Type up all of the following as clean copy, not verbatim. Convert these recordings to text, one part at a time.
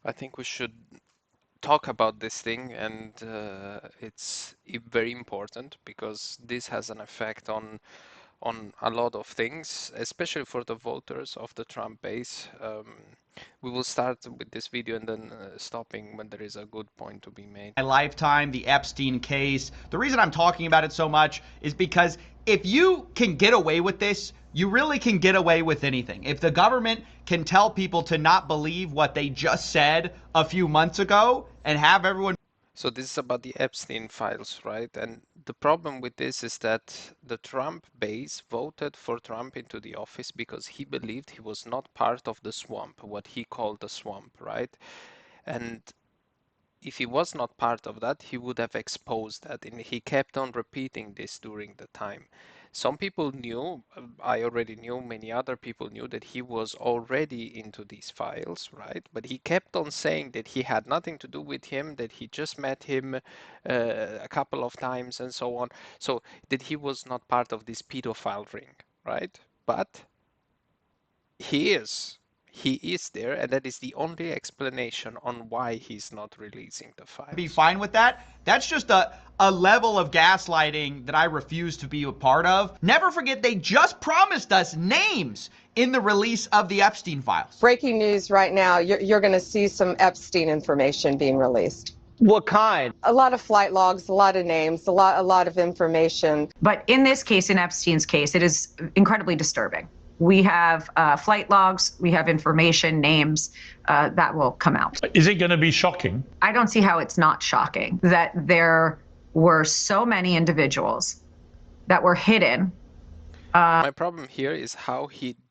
I think we should talk about this thing, and it's very important because this has an effect on a lot of things, especially for the voters of the Trump base. We will start with this video and then stopping when there is a good point to be made. My lifetime, the Epstein case. The reason I'm talking about it so much is because if you can get away with this, you really can get away with anything. If the government can tell people to not believe what they just said a few months ago and have everyone... So this is about the Epstein files, right? And the problem with this is that the Trump base voted for Trump into the office because he believed he was not part of the swamp, what he called the swamp, right? And if he was not part of that, he would have exposed that. And he kept on repeating this during the time. Some people knew, I already knew, many other people knew that he was already into these files, right? But he kept on saying that he had nothing to do with him, that he just met him a couple of times and so on. So that he was not part of this pedophile ring, right? But he is. He is there, and that is the only explanation on why he's not releasing the files. Be fine with that. That's just a level of gaslighting that I refuse to be a part of. Never forget, they just promised us names in the release of the Epstein files. Breaking news right now, you're going to see some Epstein information being released. What kind? A lot of flight logs, a lot of names, a lot of information. But in this case, in Epstein's case, it is incredibly disturbing. We have flight logs, we have information, names that will come out. Is it going to be shocking? I don't see how it's not shocking that there were so many individuals that were hidden. My problem here is how is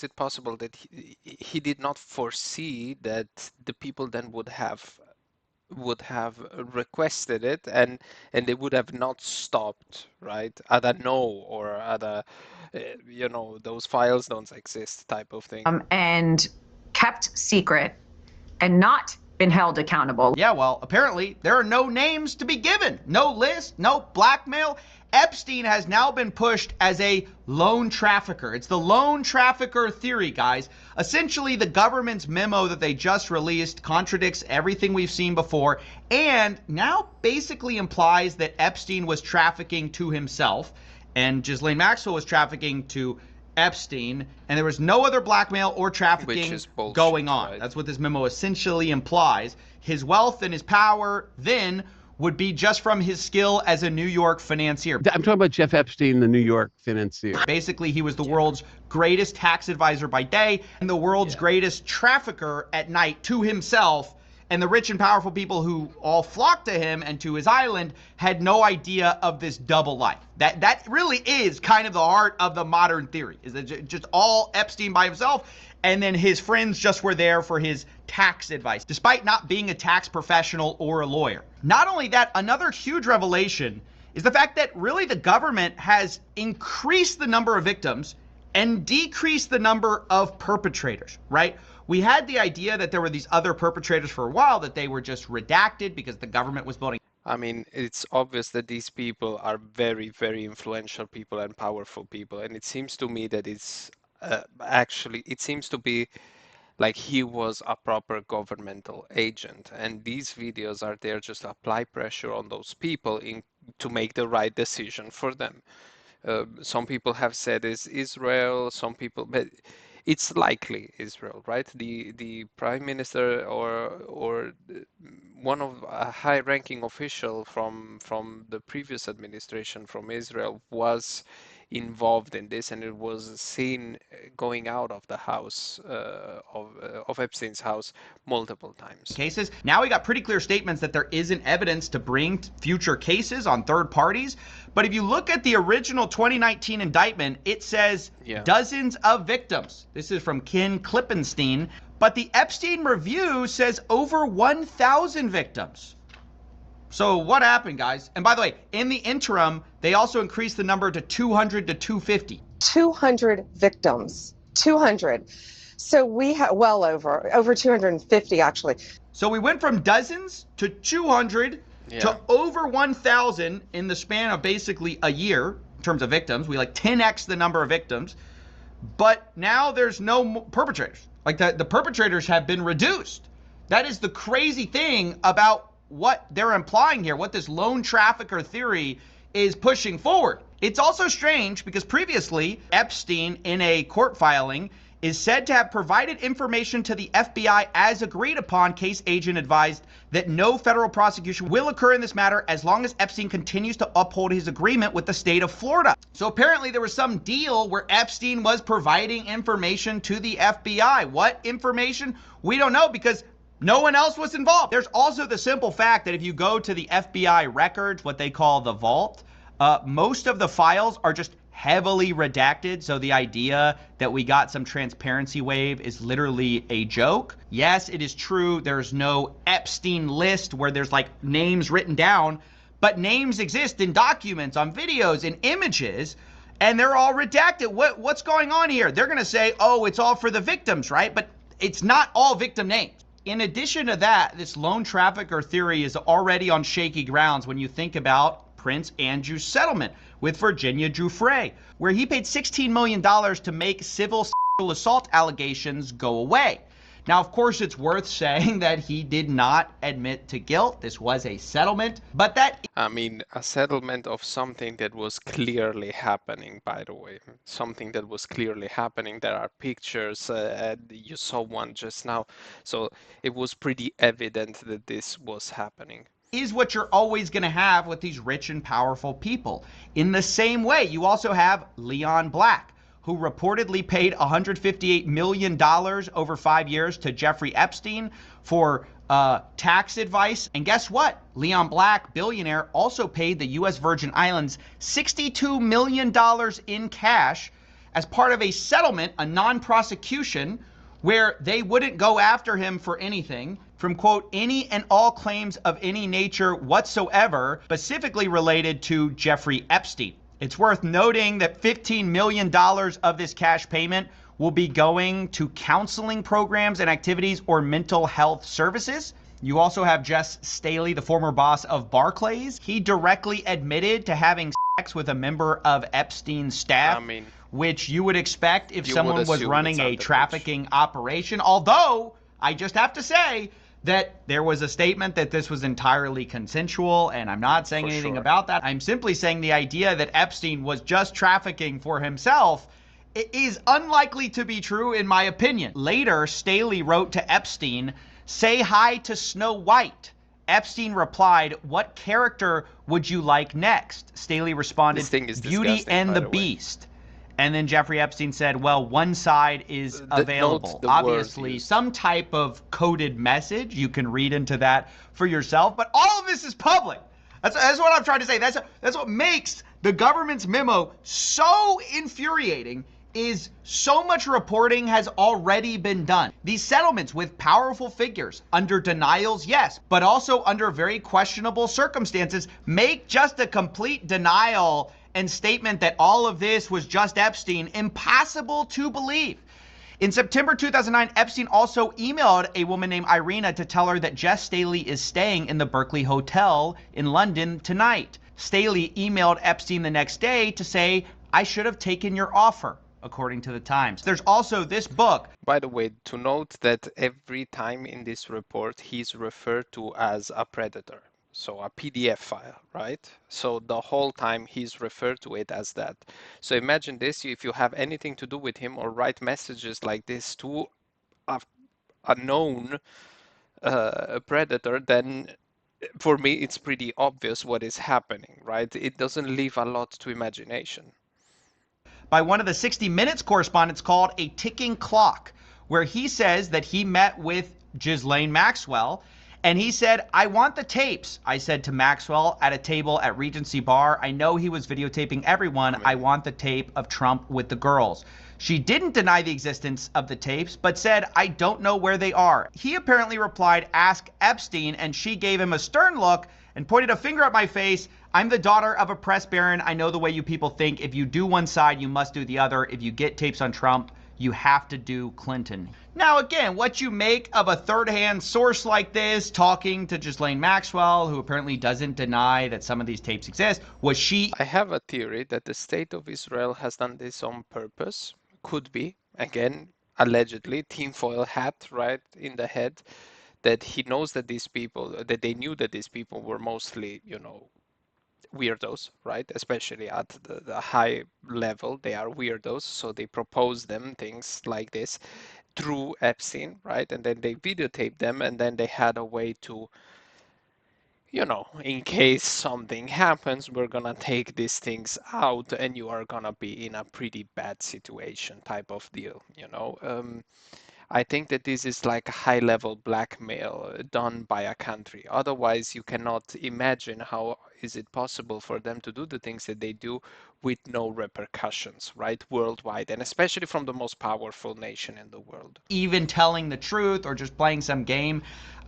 it possible that he did not foresee that the people then would have requested it and they would have not stopped, right? Other no, or other, those files don't exist type of thing. And kept secret and not been held accountable. Yeah, well, apparently there are no names to be given. No list, no blackmail. Epstein has now been pushed as a lone trafficker. It's the lone trafficker theory, guys. Essentially, the government's memo that they just released contradicts everything we've seen before and now basically implies that Epstein was trafficking to himself and Ghislaine Maxwell was trafficking to Epstein, and there was no other blackmail or trafficking going on. Right? That's what this memo essentially implies. His wealth and his power then would be just from his skill as a New York financier. I'm talking about Jeff Epstein, the New York financier. Basically, he was the world's greatest tax advisor by day and the world's greatest trafficker at night to himself. And the rich and powerful people who all flocked to him and to his island had no idea of this double life. That really is kind of the heart of the modern theory, is that just all Epstein by himself, and then his friends just were there for his tax advice, despite not being a tax professional or a lawyer. Not only that, another huge revelation is the fact that really the government has increased the number of victims and decreased the number of perpetrators, right? We had the idea that there were these other perpetrators for a while, that they were just redacted because the government was building. I mean, it's obvious that these people are very, very influential people and powerful people. And it seems to me that it's it seems to be like he was a proper governmental agent. And these videos are there just to apply pressure on those people to make the right decision for them. Some people have said it's Israel, some people, but it's likely Israel, right? The prime minister or one of a high-ranking official from the previous administration from Israel was involved in this, and it was seen going out of the house of Epstein's house multiple times. Cases. Now we got pretty clear statements that there isn't evidence to bring future cases on third parties. But if you look at the original 2019 indictment, it says dozens of victims. This is from Ken Klippenstein. But the Epstein review says over 1,000 victims. So what happened, guys? And by the way, in the interim, they also increased the number to 200 to 250. 200 victims. 200. So we have well over 250 actually. So we went from dozens to 200 to over 1,000 in the span of basically a year in terms of victims. We like 10x the number of victims. But now there's no perpetrators. Like the perpetrators have been reduced. That is the crazy thing about what they're implying here, what this lone trafficker theory is pushing forward. It's also strange because previously Epstein, in a court filing, is said to have provided information to the FBI as agreed upon. Case agent advised that no federal prosecution will occur in this matter as long as Epstein continues to uphold his agreement with the state of Florida. So apparently there was some deal where Epstein was providing information to the FBI. What information? We don't know because no one else was involved. There's also the simple fact that if you go to the FBI records, what they call the vault, most of the files are just heavily redacted. So the idea that we got some transparency wave is literally a joke. Yes, it is true. There's no Epstein list where there's like names written down, but names exist in documents, on videos, in images, and they're all redacted. What's going on here? They're going to say, oh, it's all for the victims, right? But it's not all victim names. In addition to that, this lone trafficker theory is already on shaky grounds when you think about Prince Andrew's settlement with Virginia Giuffre, where he paid $16 million to make civil sexual assault allegations go away. Now, of course, it's worth saying that he did not admit to guilt. This was a settlement, but that... I mean, a settlement of something that was clearly happening, by the way. Something that was clearly happening. There are pictures, you saw one just now. So it was pretty evident that this was happening. Is what you're always going to have with these rich and powerful people. In the same way, you also have Leon Black, who reportedly paid $158 million over 5 years to Jeffrey Epstein for tax advice. And guess what? Leon Black, billionaire, also paid the U.S. Virgin Islands $62 million in cash as part of a settlement, a non-prosecution, where they wouldn't go after him for anything from, quote, any and all claims of any nature whatsoever, specifically related to Jeffrey Epstein. It's worth noting that $15 million of this cash payment will be going to counseling programs and activities or mental health services. You also have Jess Staley, the former boss of Barclays. He directly admitted to having sex with a member of Epstein's staff, which you would expect if someone was running a trafficking operation. Although, I just have to say that there was a statement that this was entirely consensual, and I'm not saying anything about that. I'm simply saying the idea that Epstein was just trafficking for himself is unlikely to be true, in my opinion. Later, Staley wrote to Epstein, "Say hi to Snow White." Epstein replied, "What character would you like next?" Staley responded, "Beauty and the Beast." And then Jeffrey Epstein said, well, one side is available. Obviously, some type of coded message. You can read into that for yourself. But all of this is public. That's what I'm trying to say. That's what makes the government's memo so infuriating, is so much reporting has already been done. These settlements with powerful figures, under denials, yes, but also under very questionable circumstances, make just a complete denial and statement that all of this was just Epstein impossible to believe. In September 2009, Epstein also emailed a woman named Irina to tell her that Jess Staley is staying in the Berkeley Hotel in London tonight. Staley emailed Epstein the next day to say, "I should have taken your offer," according to the Times. There's also this book. By the way, to note that every time in this report, he's referred to as a predator. So a PDF file, right? So the whole time he's referred to it as that. So imagine this, if you have anything to do with him or write messages like this to a known predator, then for me it's pretty obvious what is happening, right? It doesn't leave a lot to imagination. By one of the 60 Minutes correspondents called A Ticking Clock, where he says that he met with Ghislaine Maxwell, and he said, "I want the tapes," I said to Maxwell at a table at Regency Bar. "I know he was videotaping everyone. I want the tape of Trump with the girls." She didn't deny the existence of the tapes, but said, "I don't know where they are." He apparently replied, "Ask Epstein," and she gave him a stern look and pointed a finger at my face. "I'm the daughter of a press baron. I know the way you people think. If you do one side, you must do the other. If you get tapes on Trump, you have to do Clinton." Now, again, what you make of a third-hand source like this, talking to Ghislaine Maxwell, who apparently doesn't deny that some of these tapes exist, was she... I have a theory that the state of Israel has done this on purpose. Could be. Again, allegedly tinfoil hat, right, in the head, that he knows that these people, that they knew that these people were mostly, weirdos, right? Especially at the high level, they are weirdos. So they propose them things like this through Epstein, right? And then they videotape them, and then they had a way to, in case something happens, we're gonna take these things out and you are gonna be in a pretty bad situation type of deal. I think that this is like a high level blackmail done by a country. Otherwise, you cannot imagine how is it possible for them to do the things that they do with no repercussions, right? Worldwide, and especially from the most powerful nation in the world. Even telling the truth or just playing some game.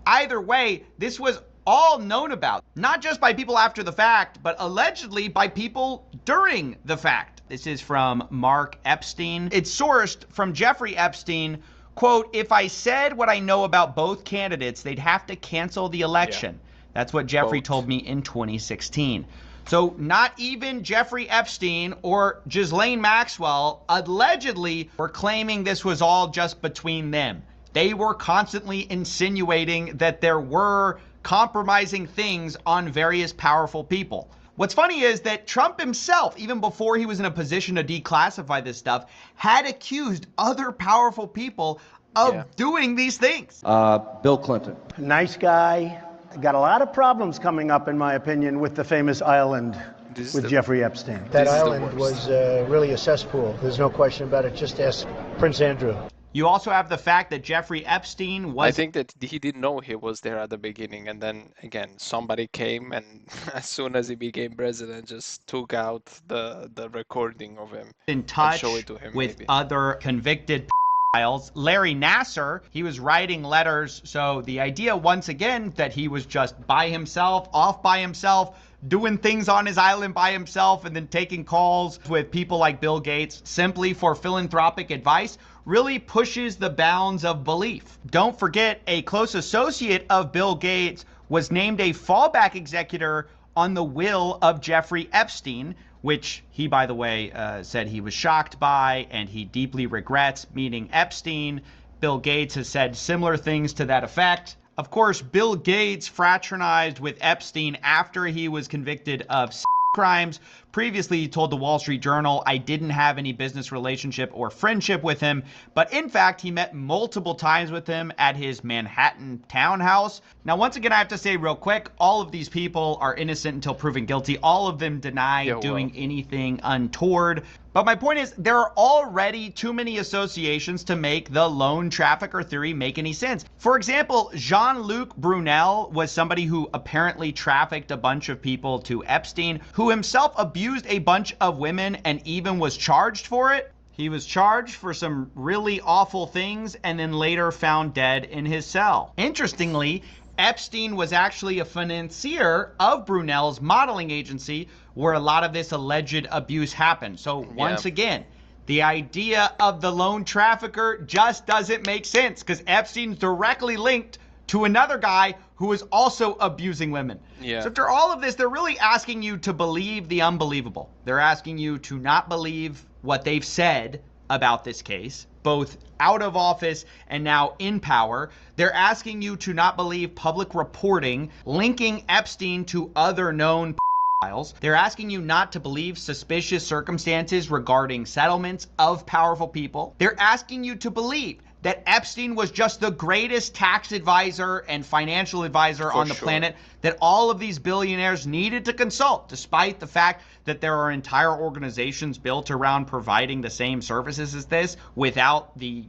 Either way, this was all known about, not just by people after the fact, but allegedly by people during the fact. This is from Mark Epstein. It's sourced from Jeffrey Epstein. Quote, if I said what I know about both candidates, they'd have to cancel the election. Yeah. That's what Jeffrey told me in 2016. So not even Jeffrey Epstein or Ghislaine Maxwell allegedly were claiming this was all just between them. They were constantly insinuating that there were compromising things on various powerful people. What's funny is that Trump himself, even before he was in a position to declassify this stuff, had accused other powerful people of doing these things. Bill Clinton. Nice guy. Got a lot of problems coming up, in my opinion, with the famous island with Jeffrey Epstein. That island was really a cesspool. There's no question about it. Just ask Prince Andrew. You also have the fact that Jeffrey Epstein was... I think that he didn't know he was there at the beginning. And then, again, somebody came and as soon as he became president, just took out the recording of him. In touch and show it to him, with maybe. other convicted Larry Nassar, he was writing letters. So the idea, once again, that he was just by himself, off by himself, doing things on his island by himself, and then taking calls with people like Bill Gates simply for philanthropic advice, really pushes the bounds of belief. Don't forget, a close associate of Bill Gates was named a fallback executor on the will of Jeffrey Epstein, which he, by the way, said he was shocked by and he deeply regrets meeting Epstein. Bill Gates has said similar things to that effect. Of course, Bill Gates fraternized with Epstein after he was convicted of crimes. Previously, he told the Wall Street Journal, I didn't have any business relationship or friendship with him, but in fact, he met multiple times with him at his Manhattan townhouse. Now, once again, I have to say real quick, all of these people are innocent until proven guilty. All of them deny doing anything untoward. But my point is, there are already too many associations to make the lone trafficker theory make any sense. For example, Jean-Luc Brunel was somebody who apparently trafficked a bunch of people to Epstein, who himself abused a bunch of women and even was charged for it. He was charged for some really awful things and then later found dead in his cell. Interestingly, Epstein was actually a financier of Brunel's modeling agency where a lot of this alleged abuse happened. So once again, the idea of the lone trafficker just doesn't make sense because Epstein's directly linked to another guy who is also abusing women. So after all of this, they're really asking you to believe the unbelievable. They're asking you to not believe what they've said about this case, both out of office and now in power. They're asking you to not believe public reporting linking Epstein to other known files. They're asking you not to believe suspicious circumstances regarding settlements of powerful people. They're asking you to believe that Epstein was just the greatest tax advisor and financial advisor on the planet, that all of these billionaires needed to consult, despite the fact that there are entire organizations built around providing the same services as this without the,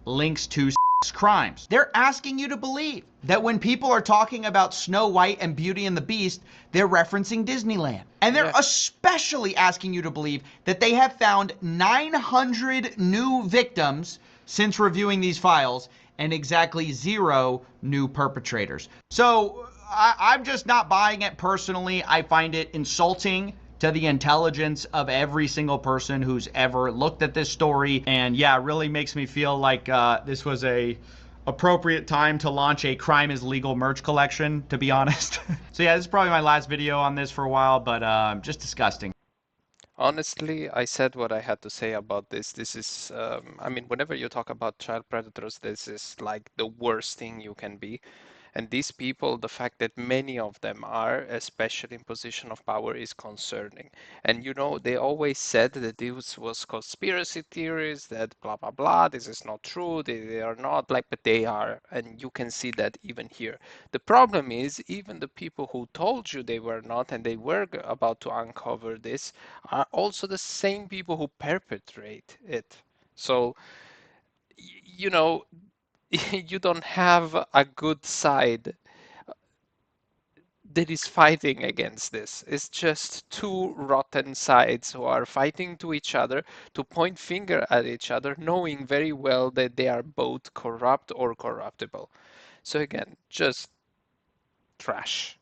links to crimes. They're asking you to believe that when people are talking about Snow White and Beauty and the Beast, they're referencing Disneyland. And they're especially asking you to believe that they have found 900 new victims since reviewing these files and exactly 0 new perpetrators. So I'm just not buying it personally. I find it insulting to the intelligence of every single person who's ever looked at this story. And yeah, it really makes me feel like this was a appropriate time to launch a crime is legal merch collection, to be honest. So yeah, this is probably my last video on this for a while, but just disgusting. Honestly, I said what I had to say about this. This is, I mean, whenever you talk about child predators, this is like the worst thing you can be. And these people, the fact that many of them are, especially in position of power, is concerning. And you know, they always said that this was conspiracy theories, that blah blah blah, this is not true, they are not like, but they are, and you can see that even here. The problem is, even the people who told you they were not, and they were about to uncover this, are also the same people who perpetrate it. So, you know, you don't have a good side that is fighting against this. It's just two rotten sides who are fighting to each other to point finger at each other, knowing very well that they are both corrupt or corruptible. So again, just trash.